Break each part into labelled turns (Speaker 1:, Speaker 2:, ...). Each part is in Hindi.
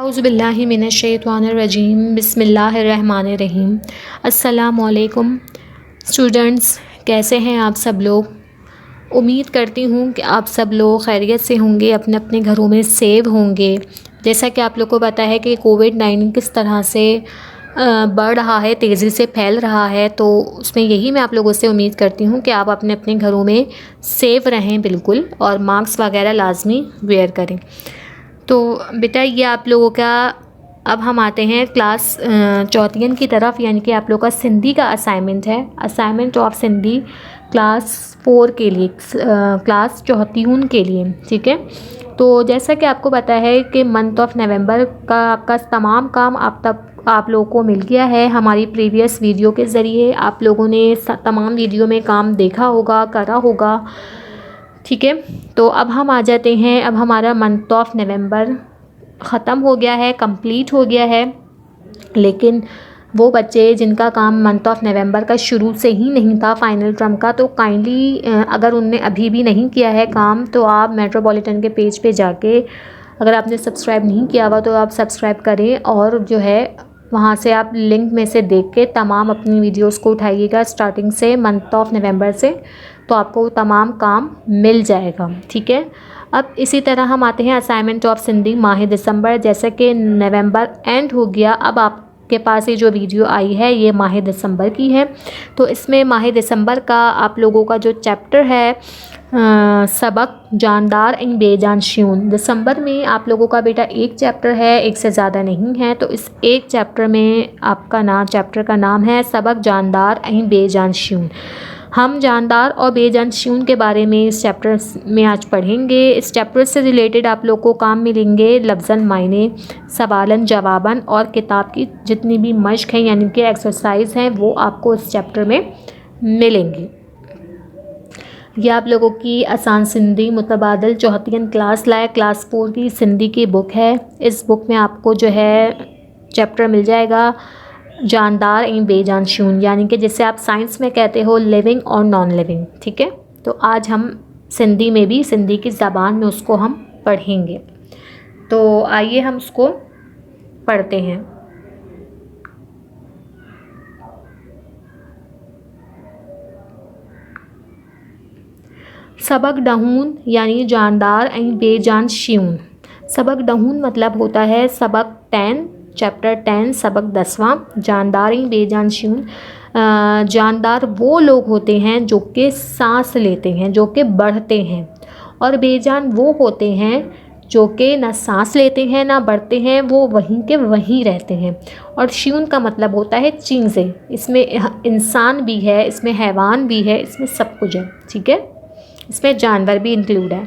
Speaker 1: औज़ुबिल्लाहि मिनश्शैतानिर्रजीम बिस्मिल्लाहिर्रहमानिर्रहीम। अस्सलामुअलैकुम स्टूडेंट्स, कैसे हैं आप सब लोग। उम्मीद करती हूँ कि आप सब लोग खैरियत से होंगे, अपने अपने घरों में सेव होंगे। जैसा कि आप लोग को पता है कि कोविड-19 किस तरह से बढ़ रहा है, तेज़ी से फैल रहा है, तो उसमें यही मैं आप लोगों से उम्मीद करती हूँ कि आप अपने अपने घरों में सेव रहें बिल्कुल, और मास्क वगैरह लाजमी वेयर करें। तो बेटा ये आप लोगों का, अब हम आते हैं क्लास चौथियन की तरफ, यानी कि आप लोग का सिंधी का असाइनमेंट है। असाइनमेंट ऑफ सिंधी क्लास 4 के लिए, क्लास चौथियन के लिए, ठीक है। तो जैसा कि आपको पता है कि मंथ ऑफ नवंबर का आपका तमाम काम आप लोगों को मिल गया है। हमारी प्रीवियस वीडियो के ज़रिए आप लोगों ने तमाम वीडियो में काम देखा होगा, करा होगा, ठीक है। तो अब हम आ जाते हैं, अब हमारा मंथ ऑफ नवंबर ख़त्म हो गया है, कंप्लीट हो गया है। लेकिन वो बच्चे जिनका काम मंथ ऑफ नवंबर का शुरू से ही नहीं था, फाइनल टर्म का, तो काइंडली अगर उनने अभी भी नहीं किया है काम, तो आप मेट्रोपॉलिटन के पेज पे जाके, अगर आपने सब्सक्राइब नहीं किया हुआ तो आप सब्सक्राइब करें, और जो है वहाँ से आप लिंक में से देख के तमाम अपनी वीडियोस को उठाइएगा स्टार्टिंग से मंथ ऑफ नवंबर से, तो आपको तमाम काम मिल जाएगा, ठीक है। अब इसी तरह हम आते हैं असाइनमेंट ऑफ सिंधी माह दिसंबर। जैसे कि नवंबर एंड हो गया, अब आपके पास ये जो वीडियो आई है ये माह दिसंबर की है। तो इसमें माह दिसंबर का आप लोगों का जो चैप्टर है सबक जानदार एंड बेजान श्यून। दिसंबर में आप लोगों का बेटा एक चैप्टर है, एक से ज़्यादा नहीं है। तो इस एक चैप्टर में आपका चैप्टर का नाम है सबक जानदार एंड बेजान श्यून। हम जानदार और बेजान श्यून के बारे में इस चैप्टर में आज पढ़ेंगे। इस चैप्टर से रिलेटेड आप लोग को काम मिलेंगे लफ्ज़न मायने, सवालन जवाबन, और किताब की जितनी भी मश्क है यानी कि एक्सरसाइज हैं वो आपको इस चैप्टर में मिलेंगी। यह आप लोगों की आसान सिंधी मुतबादल चौथियन क्लास लाए क्लास 4 की सिंधी की बुक है। इस बुक में आपको जो है चैप्टर मिल जाएगा जानदार एंड बेजान श्यून, यानी कि जिसे आप साइंस में कहते हो लिविंग और नॉन लिविंग, ठीक है। तो आज हम सिंधी में भी, सिंधी की ज़बान में उसको हम पढ़ेंगे। तो आइए हम उसको पढ़ते हैं। सबक डहून यानी जानदार एंड बेजान श्यून। सबक डहून मतलब होता है सबक 10, चैप्टर 10, सबक 10वां, जानदार एंड बेजान श्यून। जानदार वो लोग होते हैं जो कि सांस लेते हैं, जो कि बढ़ते हैं, और बेजान वो होते हैं जो कि ना सांस लेते हैं ना बढ़ते हैं, वो वहीं के वहीं रहते हैं। और श्यून का मतलब होता है चीज़ें, इसमें इंसान भी है, इसमें हैवान भी है, इसमें सब कुछ है, ठीक है। इसमें जानवर भी इंक्लूड है।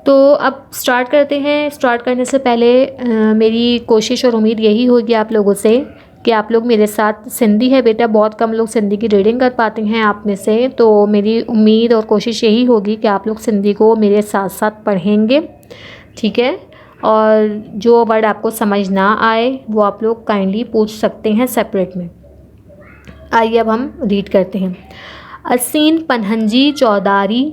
Speaker 1: तो अब स्टार्ट करते हैं। स्टार्ट करने से पहले मेरी कोशिश और उम्मीद यही होगी आप लोगों से कि आप लोग मेरे साथ, सिंधी है बेटा, बहुत कम लोग सिंधी की रीडिंग कर पाते हैं आप में से, तो मेरी उम्मीद और कोशिश यही होगी कि आप लोग सिंधी को मेरे साथ साथ पढ़ेंगे, ठीक है। और जो वर्ड आपको समझ ना आए वो आप लोग काइंडली पूछ सकते हैं सेपरेट में। आइए अब हम रीड करते हैं। असीन पनहंजी चौधारी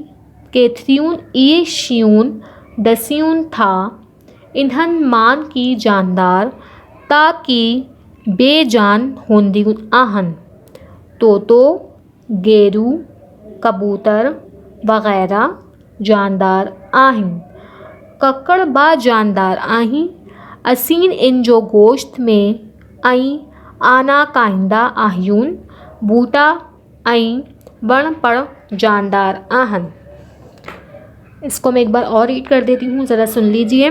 Speaker 1: केथरियून ई श्यून दस्यून था इन्हन मान की जानदार ताकि बेजान होंदियून आहन। तोतो, गेरू, कबूतर वगैरह जानदार आहिन। कक्कड़ बा जानदार आहीं। असीन इन जो गोश्त में आई आना काइंदा आह्यून। बूटा आई वण पड़ जानदार आहन। इसको मैं एक बार और रीड कर देती हूँ, ज़रा सुन लीजिए।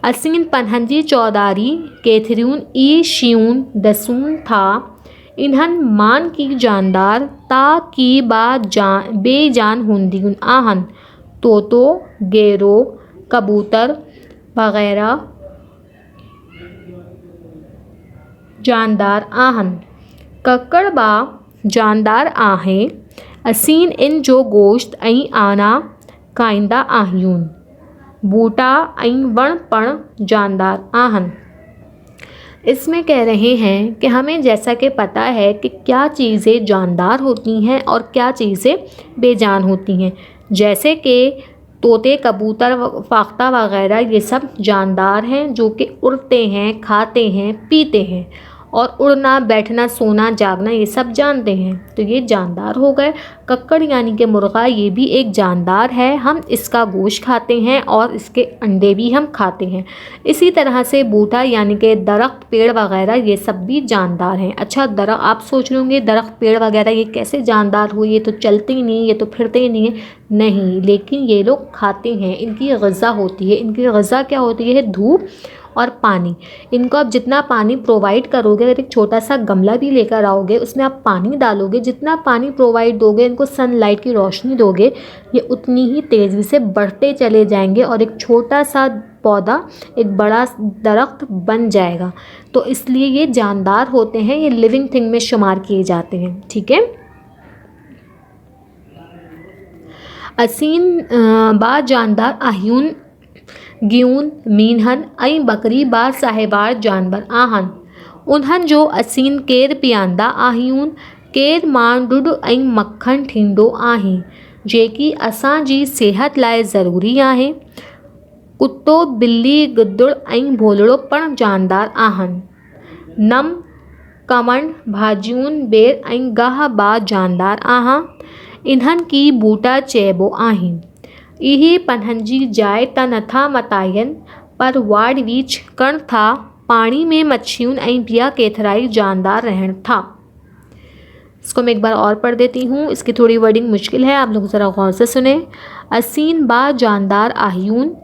Speaker 1: असीन पनहंजी चौधारी केथरियून ई श्यून दसून था इन्हन मान की जानदार ताकि बेजान होंदियून आहन। तोतो, गेरो, कबूतर वगैरह जानदार आहन। कक्कड़ बा जानदार आहे। असीन इन जो गोश्त ऐं आना काइंदा आह्यून। बूटा ऐं वण पण जानदार आहन। इसमें कह रहे हैं कि हमें जैसा कि पता है कि क्या चीज़ें जानदार होती हैं और क्या चीज़ें बेजान होती हैं। जैसे कि तोते, कबूतर, फाख्ता वगैरह ये सब जानदार हैं जो कि उड़ते हैं, खाते हैं, पीते हैं और उड़ना, बैठना, सोना, जागना ये सब जानते हैं। तो ये जानदार हो गए। कक्कड़ यानी कि मुर्गा, ये भी एक जानदार है। हम इसका गोश्त खाते हैं और इसके अंडे भी हम खाते हैं। इसी तरह से बूटा यानी कि दरख्त, पेड़ वगैरह ये सब भी जानदार हैं। अच्छा, आप सोच रहे होंगे दरख्त, पेड़ वगैरह ये कैसे जानदार हुए, ये तो चलते ही नहीं, ये तो फिरते ही नहीं है। नहीं, लेकिन ये लोग खाते हैं, इनकी ग़िज़ा होती है। इनकी ग़िज़ा क्या होती है? धूप और पानी। इनको आप जितना पानी प्रोवाइड करोगे, अगर एक छोटा सा गमला भी लेकर आओगे, उसमें आप पानी डालोगे, जितना पानी प्रोवाइड दोगे, इनको सनलाइट की रोशनी दोगे, ये उतनी ही तेज़ी से बढ़ते चले जाएंगे और एक छोटा सा पौधा एक बड़ा दरख्त बन जाएगा। तो इसलिए ये जानदार होते हैं, ये लिविंग थिंग में शुमार किए जाते हैं। ठीक है। असीन बा जानदार आह्यून गियून मीनहन ऐं बकरी बा साहिबार जानवर आहन। उन्हनि जो असीन केर पियांदा आहियूं, केर मां ॾुध ऐं मक्खन थींदो आहे, जेकी असांजी सिहत लाइ ज़रूरी आहे। कुतो, बिल्ली, गिदड़ ऐं भोलड़ो पण जानदार आहिनि। नम, कमंड, भाजियुनि, बेर ऐं गाह बा जानदार आहिनि। इन्हनि की बूटा चइबो आहे। इहे पंहिंजी जी जाइ त नथा मटाइनि, पर वाड़ वीच कनि था। पानी में मच्छियुनि ऐं ॿिया केतिराई जानदार रहनि था। इसको मैं एक बार और पढ़ देती हूँ, इसकी थोड़ी वर्डिंग मुश्किल है, आप लोग ज़रा गौर से सुने। असीन बा जानदार आहियून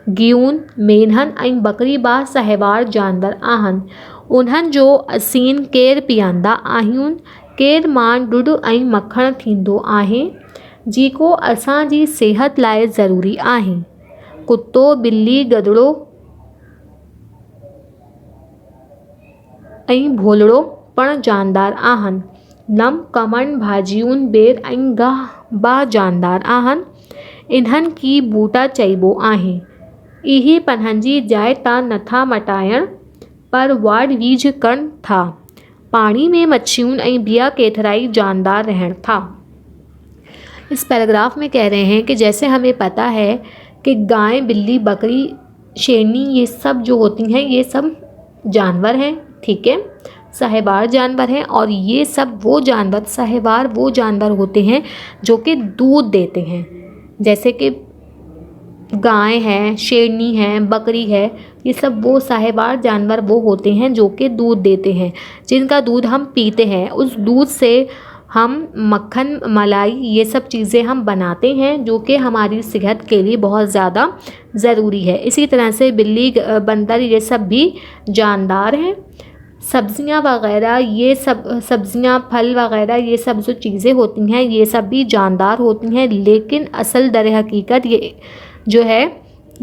Speaker 1: गियून मेनहन ऐं बकरी बा साहिबार जानवर आहिनि। उन्हनि जो असीन केर पियांदा आहियूं, केर मां ॾुध ऐं मखण थींदो आहे, जेको असांजी सिहत लाइ ज़रूरी आहे। कुतो, बिल्ली, गदड़ो ऐं भोलड़ो पण जानदार आहिनि। नम, कमंड, भाजियुनि, बेर ऐं गाह बा जानदार आहिनि। इन्हनि की बूटा चइबो आहे। इहे पंहिंजी जाइ तां नथा मटाइण, पर वाड़ वीझ कनि था। पानी में मच्छियुनि ऐं ॿिया केतिराई जानदार रहनि था। इस पैराग्राफ में कह रहे हैं कि जैसे हमें पता है कि गाय, बिल्ली, बकरी, शेरनी ये सब जो होती हैं ये सब जानवर हैं। ठीक है, साहिबार जानवर हैं और ये सब वो जानवर, साहिबार वो जानवर होते हैं जो कि दूध देते हैं। जैसे कि गाय है, शेरनी है, बकरी है, ये सब वो साहिबार जानवर वो होते हैं जो कि दूध देते हैं, जिनका दूध हम पीते हैं। उस दूध से हम मक्खन, मलाई ये सब चीज़ें हम बनाते हैं जो कि हमारी सेहत के लिए बहुत ज़्यादा ज़रूरी है। इसी तरह से बिल्ली, बंदर ये सब भी जानदार हैं। सब्ज़ियाँ वग़ैरह ये सब, सब्ज़ियाँ, फल वग़ैरह ये सब जो चीज़ें होती हैं ये सब भी जानदार होती हैं, लेकिन असल दर हकीकत ये जो है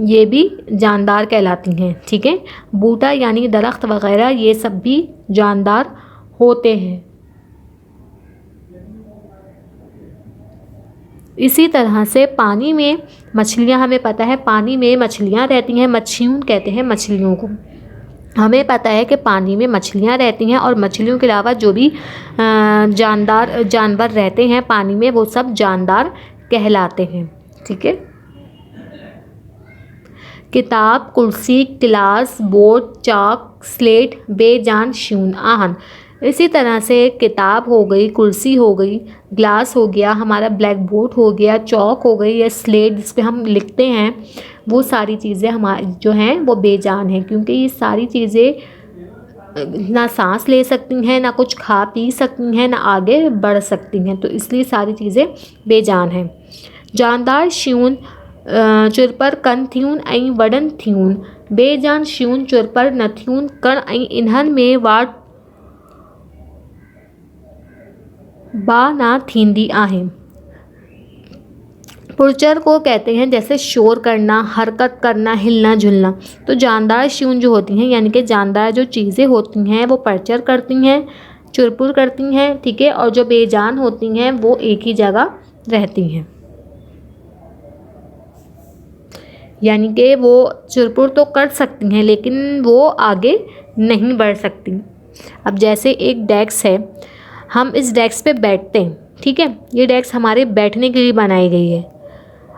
Speaker 1: ये भी जानदार कहलाती हैं। ठीक है, बूटा यानी दरख्त वग़ैरह ये सब भी जानदार होते हैं। इसी तरह से पानी में मछलियाँ, हमें पता है पानी में मछलियाँ रहती हैं, मच्छियों कहते हैं मछलियों को। हमें पता है कि पानी में मछलियाँ रहती हैं और मछलियों के अलावा जो भी जानदार जानवर रहते हैं पानी में वो सब जानदार कहलाते हैं। ठीक है, किताब, कुर्सी, गिलास, बोर्ड, चाक, स्लेट बेजान शून आहन। इसी तरह से किताब हो गई, कुर्सी हो गई, ग्लास हो गया, हमारा ब्लैक बोर्ड हो गया, चौक हो गई या स्लेट जिस पे हम लिखते हैं, वो सारी चीज़ें हमारी जो हैं वो बेजान हैं, क्योंकि ये सारी चीज़ें ना सांस ले सकती हैं, ना कुछ खा पी सकती हैं, ना आगे बढ़ सकती हैं, तो इसलिए सारी चीज़ें बेजान हैं। जानदार शून चुरपर कन थियूं ऐं वॾनि थियूं, बेजान शून चुरपर न थियूं कण ऐं इन्हनि में वाट बा ना थींदी आहे। पुरचर को कहते हैं जैसे शोर करना, हरकत करना, हिलना झुलना। तो जानदार शून जो होती हैं यानी कि जानदार जो चीज़ें होती हैं वो परचर करती हैं, चुरपुर करती हैं। ठीक है, और जो बेजान होती हैं वो एक ही जगह रहती हैं, यानी कि वो चुरपुर तो कर सकती हैं लेकिन वो आगे नहीं बढ़ सकती। अब जैसे एक डेस्क है, हम इस डेस्क पे बैठते हैं। ठीक है, ये डेस्क हमारे बैठने के लिए बनाई गई है।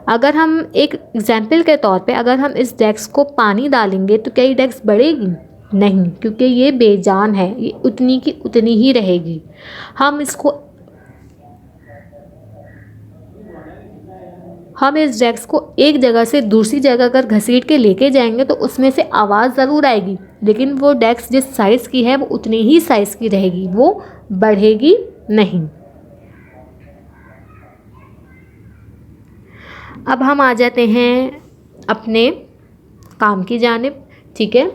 Speaker 1: अगर हम एक एग्जाम्पल के तौर पे अगर हम इस डेस्क को पानी डालेंगे तो क्या ये डेस्क बढ़ेगी? नहीं, क्योंकि ये बेजान है, ये उतनी की उतनी ही रहेगी। हम इस डेस्क को एक जगह से दूसरी जगह अगर घसीट के लेके जाएंगे तो उसमें से आवाज़ ज़रूर आएगी, लेकिन वो डेस्क जिस साइज़ की है वो उतनी ही साइज़ की रहेगी, वो बढ़ेगी नहीं। अब हम आ जाते हैं अपने काम की जानिब। ठीक है,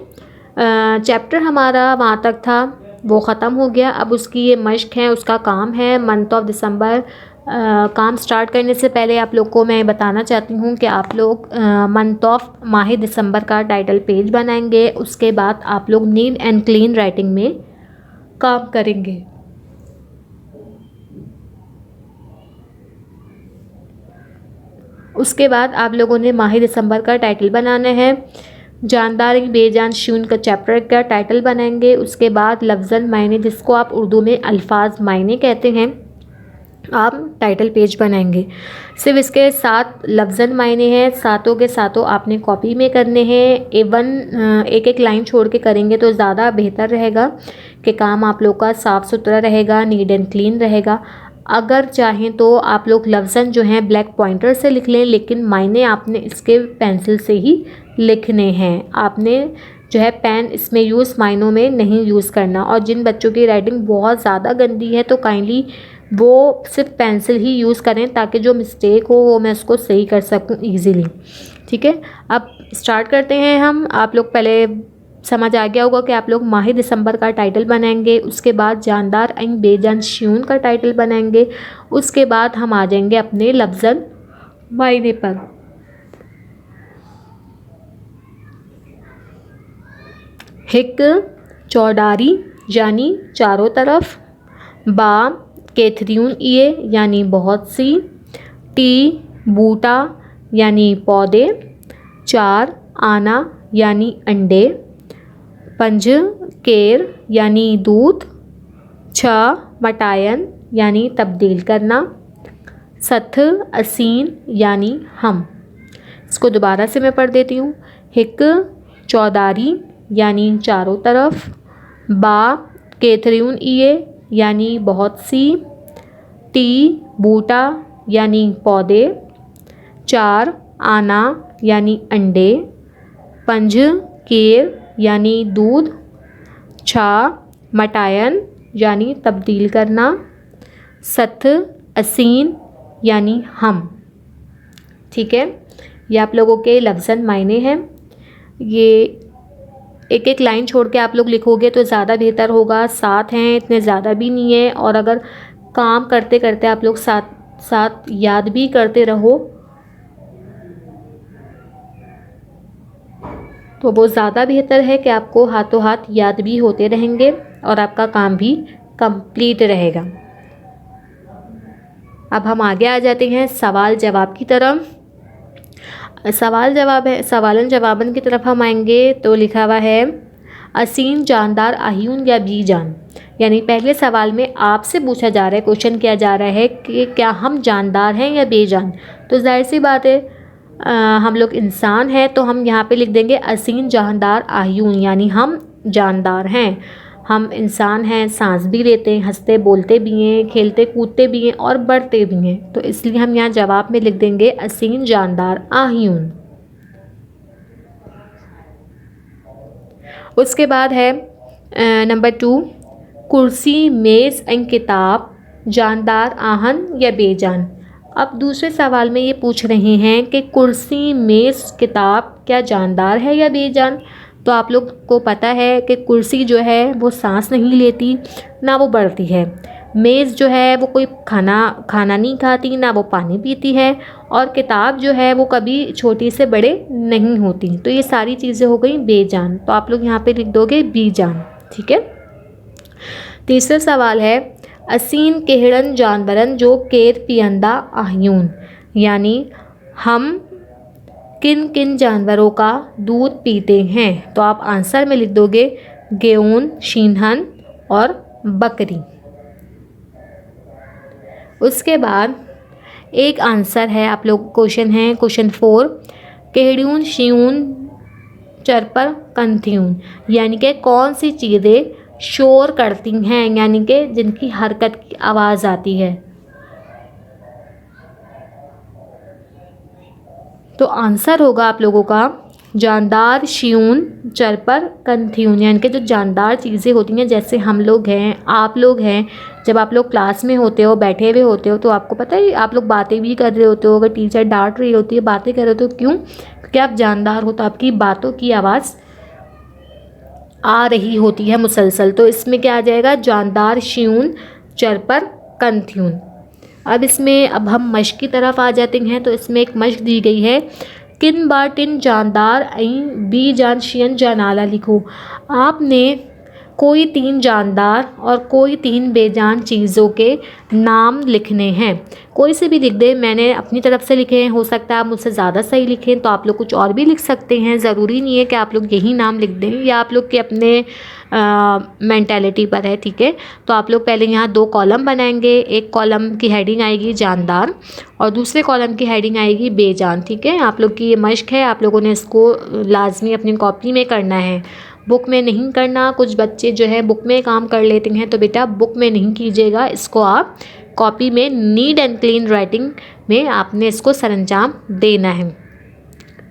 Speaker 1: चैप्टर हमारा वहाँ तक था वो ख़त्म हो गया। अब उसकी ये मश्क है, उसका काम है मंथ ऑफ दिसंबर। काम स्टार्ट करने से पहले आप लोग को मैं बताना चाहती हूँ कि आप लोग मंथ ऑफ माह दिसंबर का टाइटल पेज बनाएंगे। उसके बाद आप लोग नीट एंड क्लीन राइटिंग में काम करेंगे। उसके बाद आप लोगों ने माह दिसंबर का टाइटल बनाना है। जानदार बेजान शून का चैप्टर का टाइटल बनाएंगे। उसके बाद लफ्ज़न मायने, जिसको आप उर्दू में अल्फाज मायने कहते हैं, आप टाइटल पेज बनाएंगे। सिर्फ इसके 7 लफ्ज़न मायने हैं, सातों के सातों आपने कॉपी में करने हैं। एक एक लाइन छोड़ के करेंगे तो ज़्यादा बेहतर रहेगा कि काम आप लोग का साफ़ सुथरा रहेगा, नीट एंड क्लीन रहेगा। अगर चाहें तो आप लोग लफ्ज़न जो हैं ब्लैक पॉइंटर से लिख लें, लेकिन मायने आपने इसके पेंसिल से ही लिखने हैं। आपने जो है पेन इसमें यूज़ मायनों में नहीं यूज़ करना। और जिन बच्चों की राइटिंग बहुत ज़्यादा गंदी है तो काइंडली वो सिर्फ पेंसिल ही यूज़ करें, ताकि जो मिस्टेक हो वो मैं उसको सही कर सकूं ईज़िली। ठीक है, अब स्टार्ट करते हैं हम। आप लोग पहले समझ आ गया होगा कि आप लोग माह दिसंबर का टाइटल बनाएंगे। उसके बाद जानदार एंड बेजान श्यून का टाइटल बनाएंगे। उसके बाद हम आ जाएंगे अपने लफ्ज़न मायने पर। हिक चौडारी यानी चारों तरफ, बा कैथरीन ये यानी बहुत सी, टी बूटा यानी पौधे, 4 आना यानी अंडे, 5 केर यानी दूध, 6 मटायन यानी तब्दील करना, 7 असीन यानी हम। इसको दोबारा से मैं पढ़ देती हूँ। हिक चौधारी यानी चारों तरफ, बा कैथरीन ये यानी बहुत सी, टी बूटा यानी पौधे, 4 आना यानी अंडे, 5 केर यानी दूध, 6 मटायन यानी तब्दील करना, 7 असीन यानी हम। ठीक है, ये आप लोगों के लफ्ज़न मायने हैं। ये एक एक लाइन छोड़ के आप लोग लिखोगे तो ज़्यादा बेहतर होगा। 7 हैं, इतने ज़्यादा भी नहीं है। और अगर काम करते करते आप लोग साथ साथ याद भी करते रहो तो वो ज़्यादा बेहतर है कि आपको हाथों हाथ याद भी होते रहेंगे और आपका काम भी कंप्लीट रहेगा। अब हम आगे आ जाते हैं सवाल जवाब की तरफ। सवाल जवाब है, सवालन जवाबन की तरफ हम आएंगे तो लिखा हुआ है असीन जानदार आह्यून या बीजान। यानी पहले सवाल में आपसे पूछा जा रहा है, क्वेश्चन किया जा रहा है कि क्या हम जानदार हैं या बेजान। तो जाहिर सी बात है हम लोग इंसान हैं, तो हम यहाँ पे लिख देंगे असीन जानदार आह्यून, यानी हम जानदार हैं। हम इंसान हैं, सांस भी लेते हैं, हंसते बोलते भी हैं, खेलते कूदते भी हैं और बढ़ते भी हैं। तो इसलिए हम यहाँ जवाब में लिख देंगे असीन जानदार आह्यून। उसके बाद है नंबर 2, कुर्सी मेज़ एंड किताब जानदार आहन या बेजान। अब दूसरे सवाल में ये पूछ रहे हैं कि कुर्सी मेज़ किताब क्या जानदार है या बेजान। तो आप लोग को पता है कि कुर्सी जो है वो सांस नहीं लेती, ना वो बढ़ती है। मेज़ जो है वो कोई खाना नहीं खाती, ना वो पानी पीती है। और किताब जो है वो कभी छोटी से बड़े नहीं होती। तो ये सारी चीज़ें हो गई बेजान। तो आप लोग यहाँ पे लिख दोगे बीजान। ठीक है। तीसरा सवाल है असीन केहड़न जानवरन जो केर पियंदा आह्यून। यानी हम किन किन जानवरों का दूध पीते हैं। तो आप आंसर में लिख दोगे गेहूं, शीनहन और बकरी। उसके बाद एक आंसर है। आप लोग क्वेश्चन है क्वेश्चन 4, केहड़ियून शियून चरपर कंथियून, यानी कि कौन सी चीज़ें शोर करती हैं, यानी कि जिनकी हरकत की आवाज़ आती है। तो आंसर होगा आप लोगों का जानदार शियून चरपर कंथियून, यानी कि जो जानदार चीज़ें होती हैं, जैसे हम लोग हैं, आप लोग हैं, जब आप लोग क्लास में होते हो, बैठे हुए होते हो, तो आपको पता है आप लोग बातें भी कर रहे होते हो। अगर टीचर डांट रही होती है, बातें कर रहे होते हो, क्यों? क्योंकि आप जानदार हो, तो आपकी बातों की आवाज़ आ रही होती है मुसलसल। तो इसमें क्या आ जाएगा? जानदार शियून चरपर कंथियून। अब हम मश्क की तरफ आ जाते हैं। तो इसमें एक मश्क दी गई है, किन बार टिन जानदार आई बी जान शियन जानाला लिखो। आपने कोई 3 जानदार और कोई 3 बेजान चीज़ों के नाम लिखने हैं। कोई से भी लिख दें, मैंने अपनी तरफ से लिखे हैं, हो सकता है आप मुझसे ज़्यादा सही लिखें, तो आप लोग कुछ और भी लिख सकते हैं। ज़रूरी नहीं है कि आप लोग यही नाम लिख दें, या आप लोग के अपने मेंटालिटी पर है, ठीक है। तो आप लोग पहले यहाँ 2 कॉलम बनाएंगे। एक कॉलम की हेडिंग आएगी जानदार और दूसरे कॉलम की हेडिंग आएगी बेजान, ठीक है। आप लोग की ये मश्क है, आप लोगों ने इसको लाजमी अपनी कॉपी में करना है, बुक में नहीं करना। कुछ बच्चे जो है बुक में काम कर लेते हैं, तो बेटा बुक में नहीं कीजिएगा, इसको आप कॉपी में नीट एंड क्लीन राइटिंग में आपने इसको सरंजाम देना है।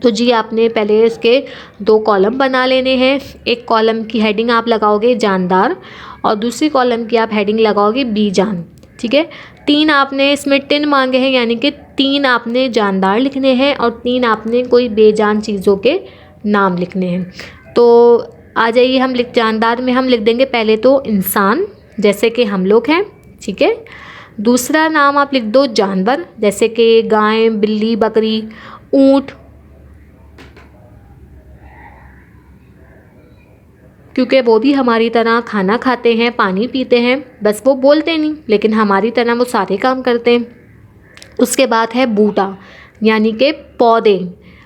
Speaker 1: तो जी आपने पहले इसके 2 कॉलम बना लेने हैं। एक कॉलम की हेडिंग आप लगाओगे जानदार और दूसरी कॉलम की आप हेडिंग लगाओगे बीजान, ठीक है। 3 आपने इसमें टिन मांगे हैं, यानी कि 3 आपने जानदार लिखने हैं और 3 आपने कोई बेजान चीज़ों के नाम लिखने हैं। तो आ जाइए, हम जानदार में हम लिख देंगे पहले तो इंसान, जैसे कि हम लोग हैं, ठीक है। दूसरा नाम आप लिख दो जानवर, जैसे कि गाय, बिल्ली, बकरी, ऊँट, क्योंकि वो भी हमारी तरह खाना खाते हैं, पानी पीते हैं, बस वो बोलते नहीं, लेकिन हमारी तरह वो सारे काम करते हैं। उसके बाद है बूटा, यानी कि पौधे।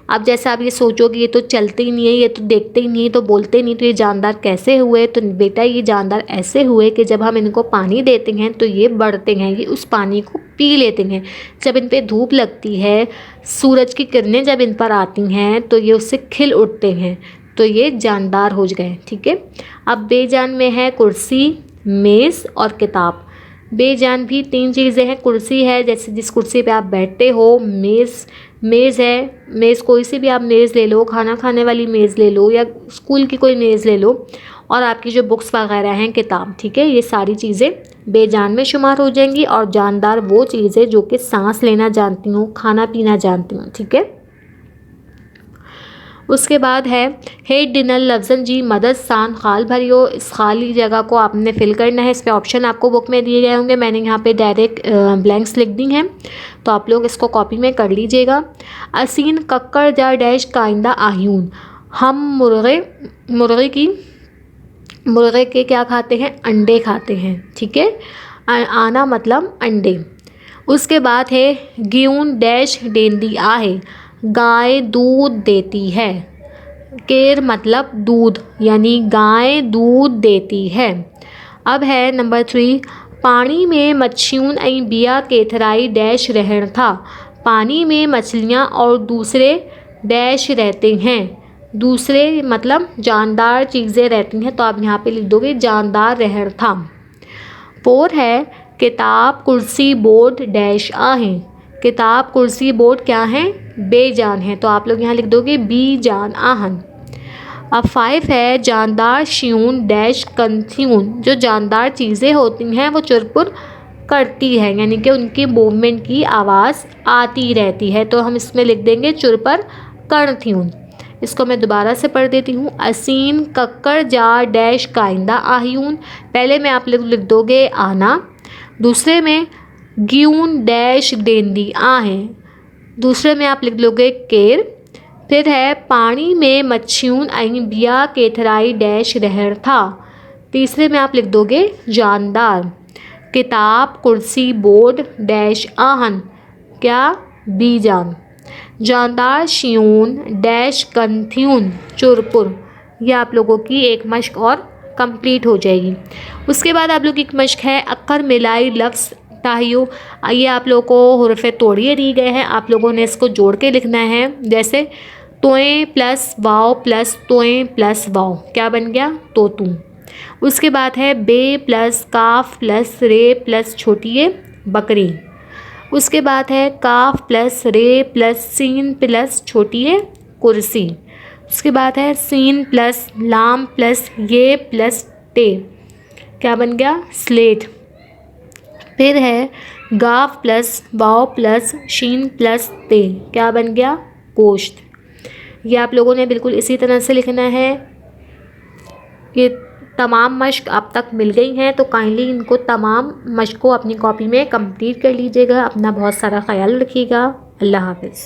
Speaker 1: अब जैसे आप ये सोचोगे ये तो चलते ही नहीं है, ये तो देखते ही नहीं है, तो बोलते नहीं, तो ये जानदार कैसे हुए? तो बेटा ये जानदार ऐसे हुए कि जब हम इनको पानी देते हैं तो ये बढ़ते हैं, ये उस पानी को पी लेते हैं। जब इन पे धूप लगती है, सूरज की किरणें जब इन पर आती हैं, तो ये उससे खिल उठते हैं, तो ये जानदार हो गए, ठीक है। अब बेजान में है कुर्सी, मेज़ और किताब। बेजान भी 3 चीज़ें हैं। कुर्सी है, जैसे जिस कुर्सी पे आप बैठते हो। मेज़ है, मेज़ कोई सी भी आप मेज़ ले लो, खाना खाने वाली मेज़ ले लो या स्कूल की कोई मेज़ ले लो। और आपकी जो बुक्स वगैरह हैं, किताब, ठीक है। ये सारी चीज़ें बेजान में शुमार हो जाएंगी। और जानदार वो चीज़ें जो कि सांस लेना जानती हूँ, खाना पीना जानती हूँ, ठीक है। उसके बाद है हेड डिनर लफ्ज़न जी मदद सान खाल भरियो। इस खाली जगह को आपने फिल करना है। इस पे ऑप्शन आपको बुक में दिए गए होंगे, मैंने यहाँ पे डायरेक्ट ब्लैंक्स लिख दी हैं, तो आप लोग इसको कॉपी में कर लीजिएगा। असीन कक्कर जा डैश काइंदा आह्यून। हम मुर्गे के क्या खाते हैं? अंडे खाते हैं, ठीक है। आना मतलब अंडे। उसके बाद है ग्यून डैश डेंदी आहे। गाय दूध देती है। केर मतलब दूध, यानी गाय दूध देती है। अब है नंबर 3, पानी में मच्छियूं ऐं बिया केथराई डैश रहन था। पानी में मछलियाँ और दूसरे डैश रहते हैं। दूसरे मतलब जानदार चीज़ें रहती हैं, तो आप यहाँ पे लिख दोगे जानदार रहन था। 4 है किताब कुर्सी बोर्ड डैश आहें। किताब कुर्सी बोर्ड क्या हैं? बेजान है, तो आप लोग यहाँ लिख दोगे बी जान आहन। अब 5 है जानदार शियून डैश कंथ्यून। जो जानदार चीज़ें होती हैं वो चुरपुर करती है, यानी कि उनकी मूवमेंट की आवाज़ आती रहती है, तो हम इसमें लिख देंगे चुरपर कंथ्यून। इसको मैं दोबारा से पढ़ देती हूँ। असीन कक्कर जा डैश काइंदा आह्यून। पहले में आप लोग लिख दोगे आना, दूसरे में ग्यून डैश डेंदी आहें, दूसरे में आप लिख लोगे केर। फिर है पानी में मच्छियूं ऐं बिया केथराई डैश रहर था। तीसरे में आप लिख दोगे जानदार। किताब कुर्सी बोर्ड डैश आहन, क्या? बीजान। जानदार शियून डैश कंथ्यून चुरपुर। यह आप लोगों की एक मश्क और कंप्लीट हो जाएगी। उसके बाद आप लोग की एक मश्क है अक्कर मिलाई लफ्ज़ ताहियो ये आप लोगों को हुर्फ़े तोड़िए दी गए हैं, आप लोगों ने इसको जोड़ के लिखना है। जैसे तोएं प्लस वाव प्लस तोएं प्लस वाव क्या बन गया, तोतू। उसके बाद है बे प्लस काफ प्लस रे प्लस छोटी ए बकरी। उसके बाद है काफ प्लस रे प्लस सीन प्लस छोटी ए कुर्सी। उसके बाद है सीन प्लस लाम प्लस ये प्लस टे क्या बन गया, स्लेट। फिर है गाफ प्लस वाव प्लस शीन प्लस ते क्या बन गया, गोश्त। ये आप लोगों ने बिल्कुल इसी तरह से लिखना है। ये तमाम मश्क अब तक मिल गई हैं, तो काइंडली इनको तमाम मश्क को अपनी कॉपी में कंप्लीट कर लीजिएगा। अपना बहुत सारा ख्याल रखिएगा। अल्लाह हाफ़िज़।